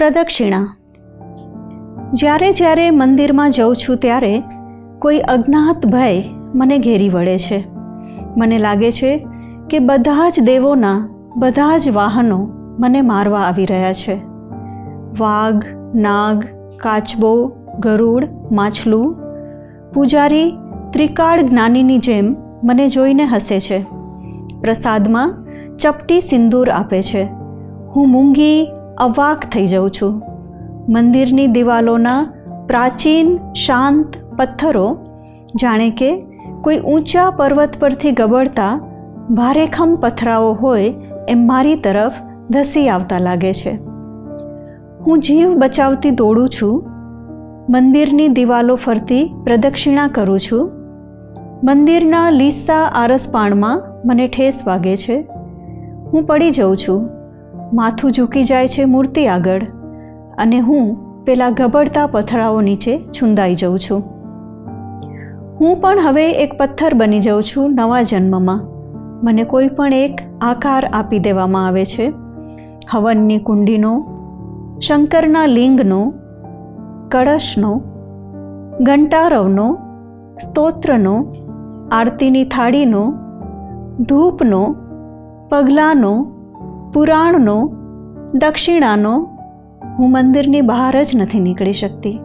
પ્રદક્ષિણા. જ્યારે જ્યારે મંદિરમાં જઉં છું ત્યારે કોઈ અજ્ઞાત ભય મને ઘેરી વળે છે. મને લાગે છે કે બધા જ દેવોના બધા જ વાહનો મને મારવા આવી રહ્યા છે. વાઘ, નાગ, કાચબો, ગરુડ, માછલું. પૂજારી ત્રિકાળ જ્ઞાનીની જેમ મને જોઈને હસે છે. પ્રસાદમાં ચપટી સિંદૂર આપે છે. હું મૂંગી અવાક થઈ જાઉં છું. મંદિરની દિવાલોના પ્રાચીન શાંત પથ્થરો જાણે કે કોઈ ઊંચા પર્વત પરથી ગબડતા ભારેખમ પથરાઓ હોય એમ મારી તરફ ધસી આવતા લાગે છે. હું જીવ બચાવતી દોડું છું. મંદિરની દિવાલો ફરતી પ્રદક્ષિણા કરું છું. મંદિરના લીસા આરસપાણમાં મને ઠેસ વાગે છે. હું પડી જાઉં છું. માથું ઝૂકી જાય છે મૂર્તિ આગળ અને હું પેલા ગબડતા પથરાઓ નીચે છૂંદાઈ જાઉં છું. હું પણ હવે એક પથ્થર બની જાઉં છું નવા જન્મમાં. મને કોઈ પણ એક આકાર આપી દેવામાં આવે છે. હવનની કુંડીનો, શંકરના લિંગનો, કળશનો, ઘંટારવનો, સ્તોત્રનો, આરતીની થાળીનો, ધૂપનો, પગલાંનો, પુરાણનો, દક્ષિણાનો. હું મંદિરની બહાર જ નથી નીકળી શકતી.